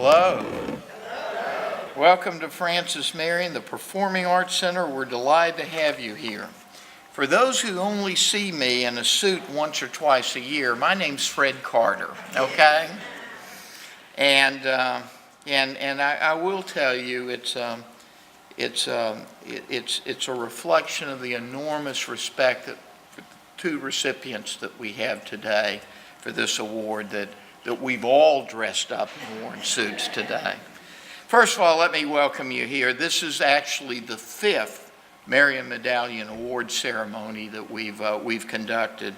Hello. Welcome to Francis Marion, the Performing Arts Center. We're delighted to have you here. For those who only see me in a suit once or twice a year, my name's Fred Carter, okay? And I will tell you, it's a reflection of the enormous respect that for the two recipients that we have today for this award that we've all dressed up and worn suits today. First of all, let me welcome you here. This is actually the 5th Marion Medallion Award ceremony that we've conducted.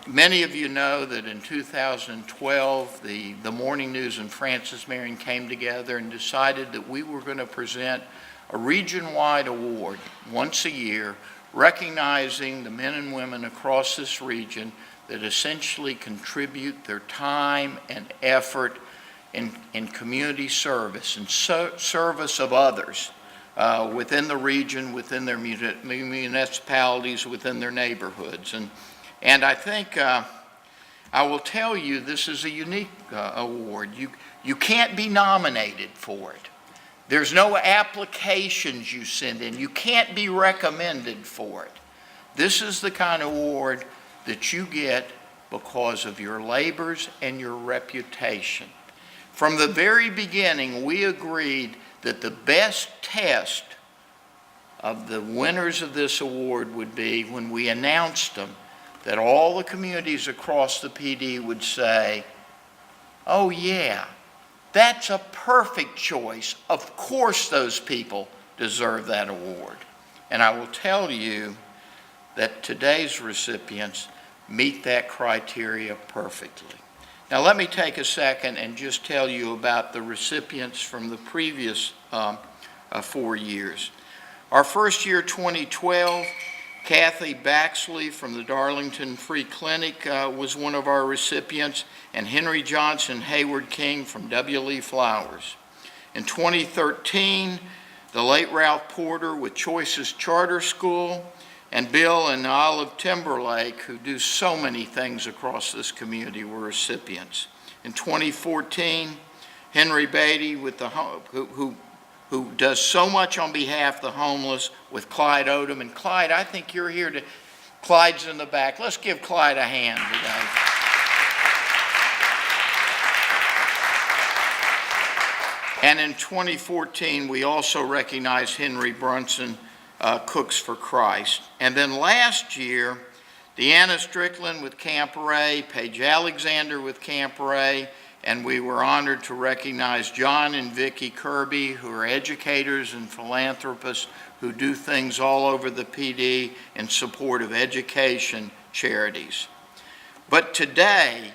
Many of you know that in 2012, the Morning News and Francis Marion came together and decided that we were going to present a region-wide award once a year, recognizing the men and women across this region that essentially contribute their time and effort in community service and service of others within the region, within their municipalities, within their neighborhoods. And I think I will tell you this is a unique award. You can't be nominated for it. There's no applications you send in. You can't be recommended for it. This is the kind of award that you get because of your labors and your reputation. From the very beginning, we agreed that the best test of the winners of this award would be when we announced them, that all the communities across the PD would say, oh yeah, that's a perfect choice. Of course those people deserve that award. And I will tell you that today's recipients meet that criteria perfectly. Now let me take a second and just tell you about the recipients from the previous 4 years. Our first year, 2012, Kathy Baxley from the Darlington Free Clinic was one of our recipients, and Henry Johnson Hayward King from W. Lee Flowers. In 2013, the late Ralph Porter with Choices Charter School, and Bill and Olive Timberlake, who do so many things across this community, were recipients. In 2014, Henry Beatty with the who does so much on behalf of the homeless with Clyde Odom. And Clyde, I think you're here to, Clyde's in the back. Let's give Clyde a hand today. And in 2014, we also recognized Henry Brunson, Cooks for Christ. And then last year, Deanna Strickland with Camp Ray, Paige Alexander with Camp Ray, and we were honored to recognize John and Vicki Kirby, who are educators and philanthropists who do things all over the PD in support of education charities. But today,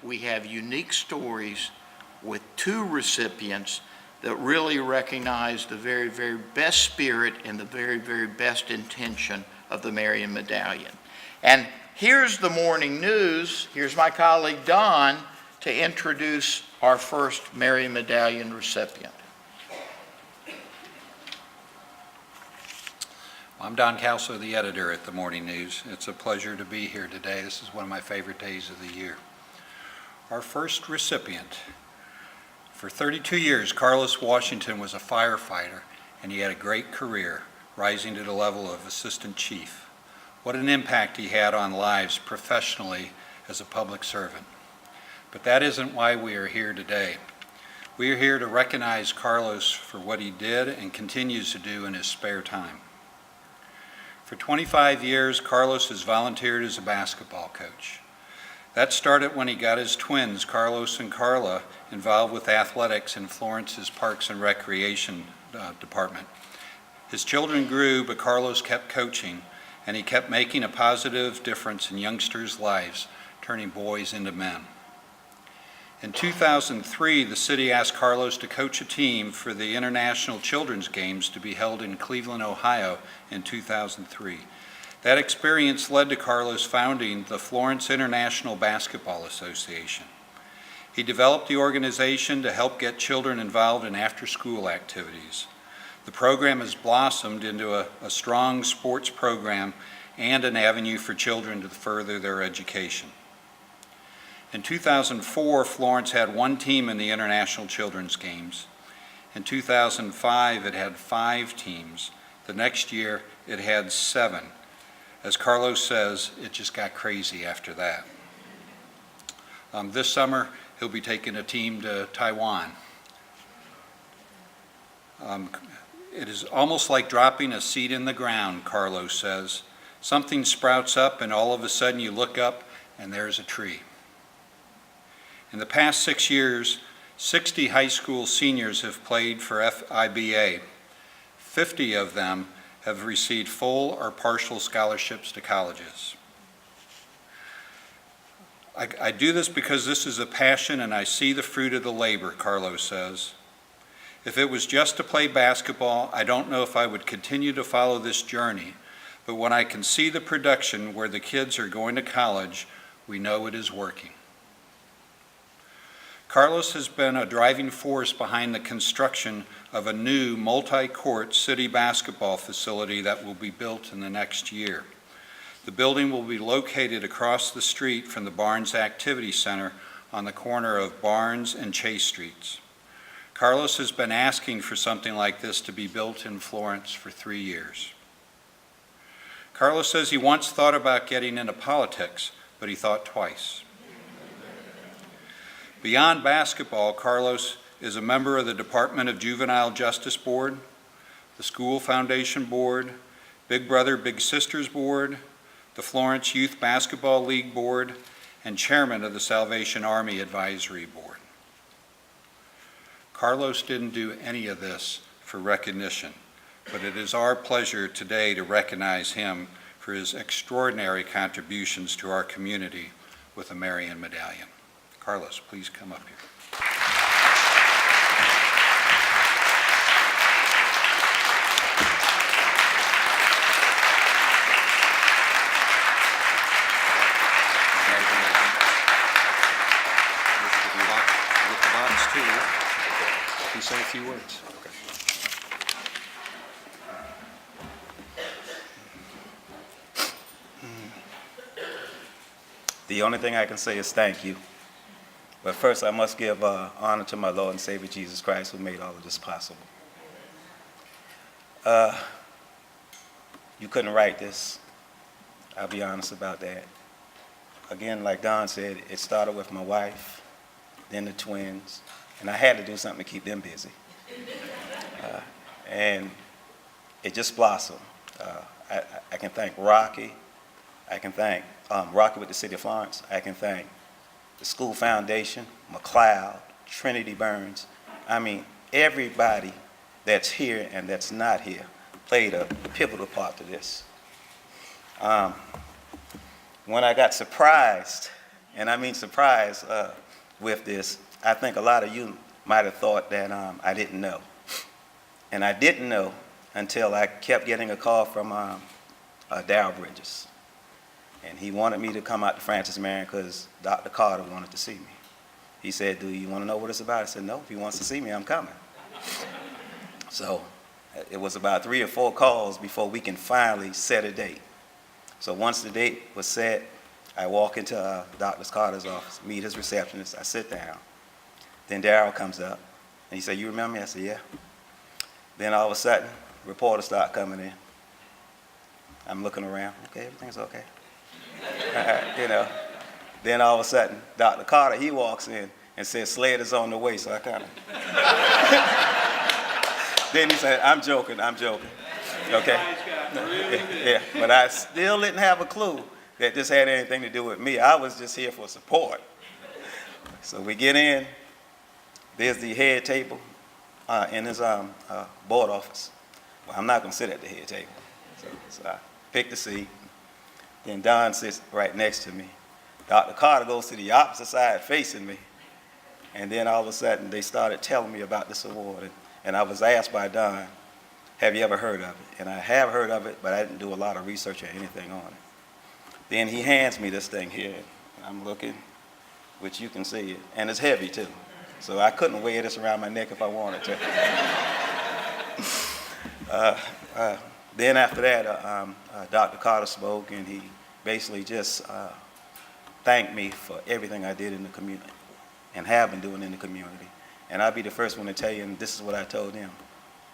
we have unique stories with 2 recipients that really recognize the very, very best spirit and the very, very best intention of the Marion Medallion. And here's the Morning News. Here's my colleague Don to introduce our first Marion Medallion recipient. I'm Don Calso, the editor at the Morning News. It's a pleasure to be here today. This is one of my favorite days of the year. Our first recipient. For 32 years, Carlos Washington was a firefighter, and he had a great career, rising to the level of assistant chief. What an impact he had on lives professionally as a public servant. But that isn't why we are here today. We are here to recognize Carlos for what he did and continues to do in his spare time. For 25 years, Carlos has volunteered as a basketball coach. That started when he got his twins, Carlos and Carla, involved with athletics in Florence's Parks and Recreation department. His children grew, but Carlos kept coaching, and he kept making a positive difference in youngsters' lives, turning boys into men. In 2003, the city asked Carlos to coach a team for the International Children's Games to be held in Cleveland, Ohio in 2003. That experience led to Carlos founding the Florence International Basketball Association. He developed the organization to help get children involved in after-school activities. The program has blossomed into a strong sports program and an avenue for children to further their education. In 2004, Florence had one team in the International Children's Games. In 2005, it had 5 teams. The next year, it had 7. As Carlos says, it just got crazy after that. This summer, he'll be taking a team to Taiwan. It is almost like dropping a seed in the ground, Carlos says. Something sprouts up and all of a sudden you look up and there's a tree. In the past 6 years, 60 high school seniors have played for FIBA. 50 of them have received full or partial scholarships to colleges. I do this because this is a passion and I see the fruit of the labor, Carlos says. If it was just to play basketball, I don't know if I would continue to follow this journey, but when I can see the production where the kids are going to college, we know it is working. Carlos has been a driving force behind the construction of a new multi-court city basketball facility that will be built in the next year. The building will be located across the street from the Barnes Activity Center on the corner of Barnes and Chase Streets. Carlos has been asking for something like this to be built in Florence for 3 years. Carlos says he once thought about getting into politics, but he thought twice. Beyond basketball, Carlos is a member of the Department of Juvenile Justice Board, the School Foundation Board, Big Brother Big Sisters Board, the Florence Youth Basketball League Board, and chairman of the Salvation Army Advisory Board. Carlos didn't do any of this for recognition, but it is our pleasure today to recognize him for his extraordinary contributions to our community with a Marion Medallion. Carlos, please come up here. With the box too. Can you say a few words? Okay. The only thing I can say is thank you. But first, I must give honor to my Lord and Savior Jesus Christ, who made all of this possible. You couldn't write this. I'll be honest about that. Again, like Don said, it started with my wife, then the twins, and I had to do something to keep them busy. And it just blossomed. I can thank Rocky. I can thank Rocky with the City of Florence. I can thank the School Foundation, McLeod, Trinity Burns. I mean, everybody that's here and that's not here played a pivotal part to this. When I got surprised, and I mean surprised with this, I think a lot of you might have thought that I didn't know. And I didn't know until I kept getting a call from Darryl Bridges. And he wanted me to come out to Francis Marion because Dr. Carter wanted to see me. He said, do you want to know what it's about? I said, no, if he wants to see me, I'm coming. So it was about 3 or 4 calls before we can finally set a date. So once the date was set, I walk into Dr. Carter's office, meet his receptionist, I sit down. Then Darryl comes up, and he said, you remember me? I said, yeah. Then all of a sudden, reporters start coming in. I'm looking around, okay, everything's okay. You know, then all of a sudden, Dr. Carter, he walks in and says, Sled is on the way, so I kind of. Then he said, I'm joking, okay? Yeah, but I still didn't have a clue that this had anything to do with me. I was just here for support. So we get in, there's the head table in his board office. Well, I'm not gonna sit at the head table. So I pick the seat. Then Don sits right next to me. Dr. Carter goes to the opposite side facing me. And then all of a sudden, they started telling me about this award. And I was asked by Don, have you ever heard of it? And I have heard of it, but I didn't do a lot of research or anything on it. Then he hands me this thing here. And I'm looking, which you can see it. And it's heavy, too. So I couldn't wear this around my neck if I wanted to. Then after that, Dr. Carter spoke, and he basically just thanked me for everything I did in the community and have been doing in the community. And I'll be the first one to tell you, and this is what I told him,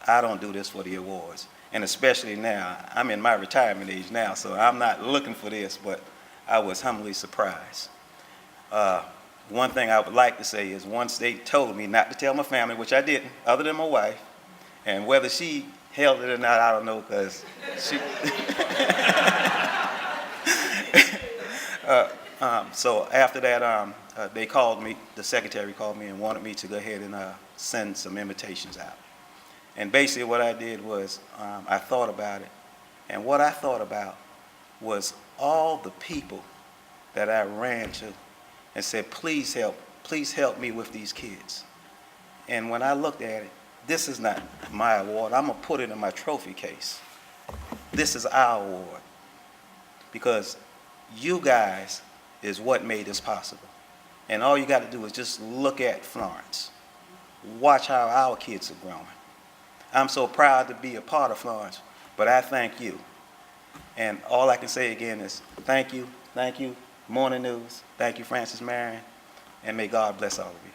I don't do this for the awards. And especially now, I'm in my retirement age now, so I'm not looking for this, but I was humbly surprised. One thing I would like to say is once they told me not to tell my family, which I didn't, other than my wife, and whether she held it or not, I don't know, because she... So after that, they called me, the secretary called me and wanted me to go ahead and send some invitations out. And basically what I did was I thought about it. And what I thought about was all the people that I ran to and said, please help me with these kids. And when I looked at it, this is not my award. I'm going to put it in my trophy case. This is our award. Because you guys is what made this possible. And all you got to do is just look at Florence. Watch how our kids are growing. I'm so proud to be a part of Florence, but I thank you. And all I can say again is thank you, Morning News, thank you, Francis Marion, and may God bless all of you.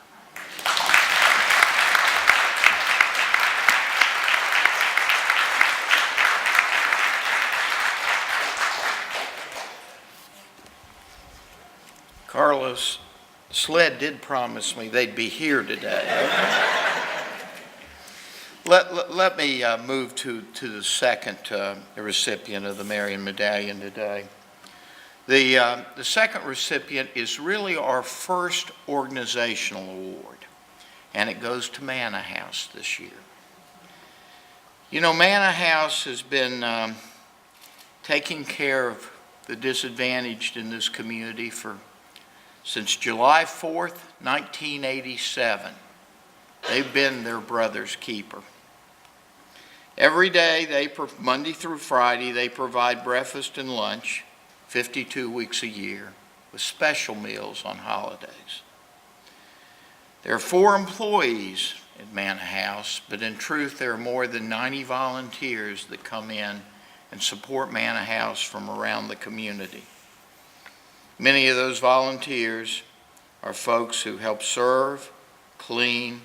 Carlos, SLED did promise me they'd be here today. Let me move to the second recipient of the Marion Medallion today. The second recipient is really our first organizational award, and it goes to Manor House this year. You know, Manor House has been taking care of the disadvantaged in this community since July 4th, 1987. They've been their brother's keeper. Every day, Monday through Friday, they provide breakfast and lunch, 52 weeks a year, with special meals on holidays. There are 4 employees at Manor House, but in truth, there are more than 90 volunteers that come in and support Manor House from around the community. Many of those volunteers are folks who help serve, clean,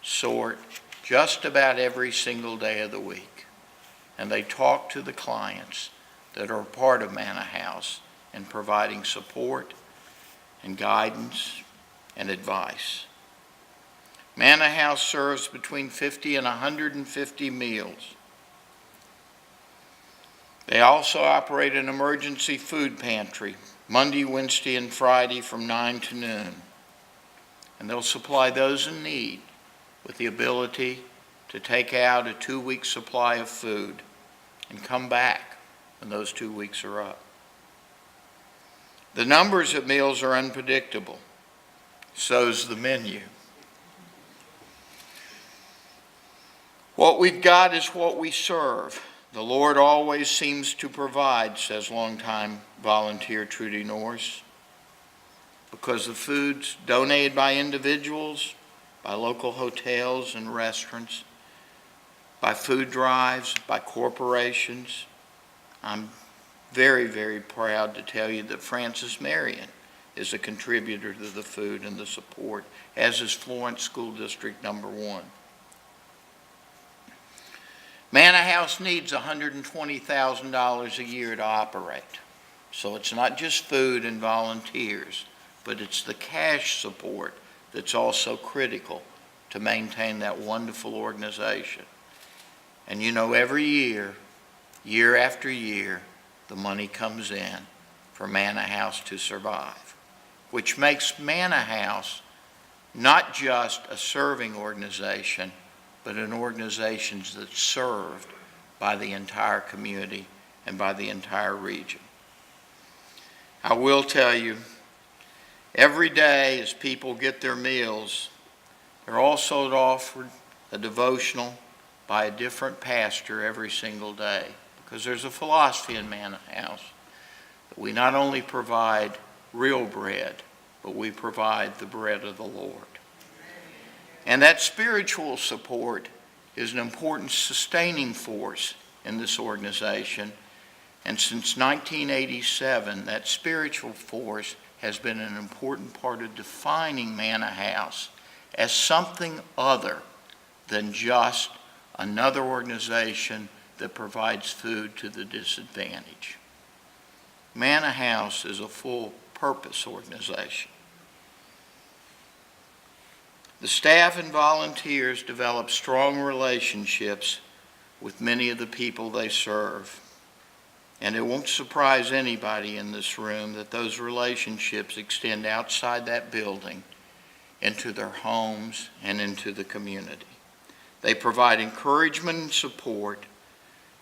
sort, just about every single day of the week. And they talk to the clients that are a part of Manor House in providing support and guidance and advice. Manor House serves between 50 and 150 meals. They also operate an emergency food pantry Monday, Wednesday, and Friday from 9 to noon. And they'll supply those in need with the ability to take out a 2-week supply of food and come back when those 2 weeks are up. The numbers of meals are unpredictable. So's the menu. What we've got is what we serve. The Lord always seems to provide, says longtime volunteer Trudy Norris, because the food's donated by individuals, by local hotels and restaurants, by food drives, by corporations. I'm very, very proud to tell you that Francis Marion is a contributor to the food and the support, as is Florence School District number 1. Manor House needs $120,000 a year to operate. So it's not just food and volunteers, but it's the cash support that's also critical to maintain that wonderful organization. And you know, every year, year after year, the money comes in for Manor House to survive, which makes Manor House not just a serving organization, but an organization that's served by the entire community and by the entire region. I will tell you, every day as people get their meals, they're also offered a devotional by a different pastor every single day, because there's a philosophy in Manor House that we not only provide real bread, but we provide the bread of the Lord. And that spiritual support is an important sustaining force in this organization. And since 1987, that spiritual force has been an important part of defining Manor House as something other than just another organization that provides food to the disadvantaged. Manor House is a full-purpose organization. The staff and volunteers develop strong relationships with many of the people they serve. And it won't surprise anybody in this room that those relationships extend outside that building into their homes and into the community. They provide encouragement and support,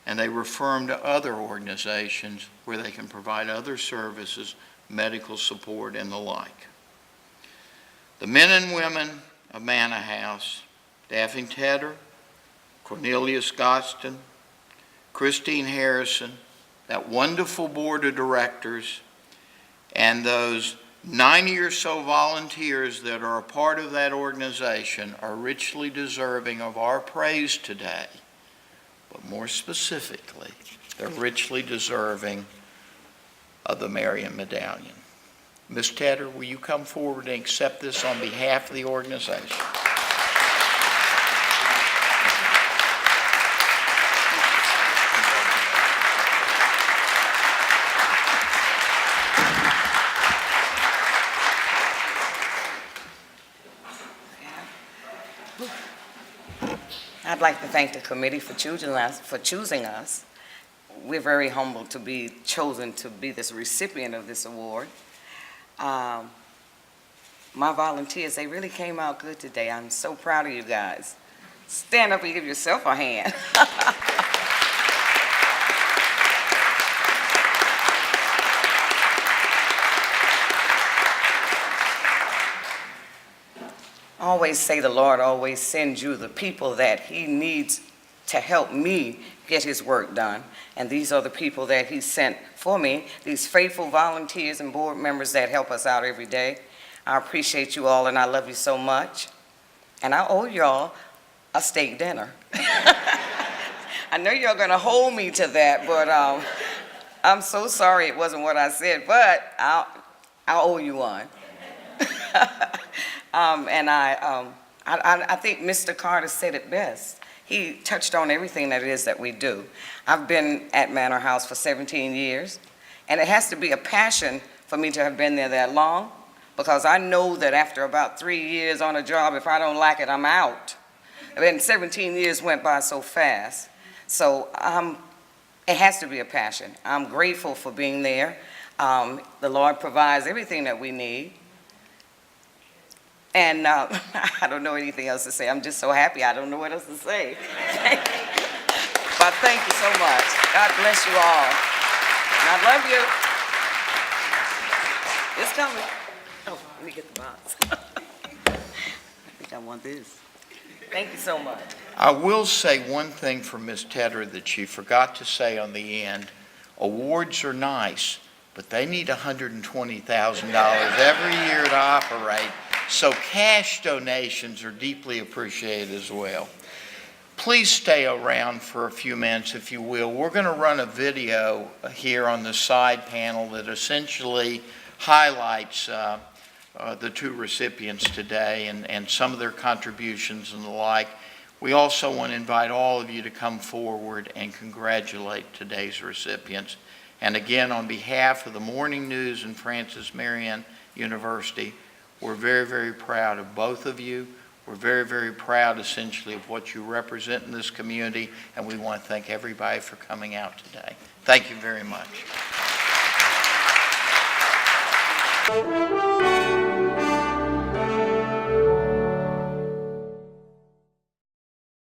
and they refer them to other organizations where they can provide other services, medical support, and the like. The men and women of Manor House, Daphne Tedder, Cornelius Gostin, Christine Harrison, that wonderful board of directors, and those 90 or so volunteers that are a part of that organization are richly deserving of our praise today. But more specifically, they're richly deserving of the Marion Medallion. Ms. Tedder, will you come forward and accept this on behalf of the organization? I'd like to thank the committee for choosing us. We're very humbled to be chosen to be this recipient of this award. My volunteers, they really came out good today. I'm so proud of you guys. Stand up and give yourself a hand. I always say the Lord always sends you the people that he needs to help me get his work done. And these are the people that he sent for me, these faithful volunteers and board members that help us out every day. I appreciate you all and I love you so much. And I owe y'all a steak dinner. I know you're gonna hold me to that, but I'm so sorry it wasn't what I said, but I owe you one. And I think Mr. Carter said it best. He touched on everything that it is that we do. I've been at Manor House for 17 years, and it has to be a passion for me to have been there that long, because I know that after about 3 years on a job, if I don't like it, I'm out. And 17 years went by so fast. So it has to be a passion. I'm grateful for being there. The Lord provides everything that we need. And I don't know anything else to say. I'm just so happy. I don't know what else to say. But thank you so much. God bless you all. And I love you. It's coming. Oh, let me get the box. I think I want this. Thank you so much. I will say one thing for Ms. Tedder that she forgot to say on the end. Awards are nice, but they need $120,000 every year to operate. So cash donations are deeply appreciated as well. Please stay around for a few minutes, if you will. We're going to run a video here on the side panel that essentially highlights the two recipients today and some of their contributions and the like. We also want to invite all of you to come forward and congratulate today's recipients. And again, on behalf of the Morning News and Francis Marion University, we're very, very proud of both of you. We're very, very proud, essentially, of what you represent in this community, and we want to thank everybody for coming out today. Thank you very much.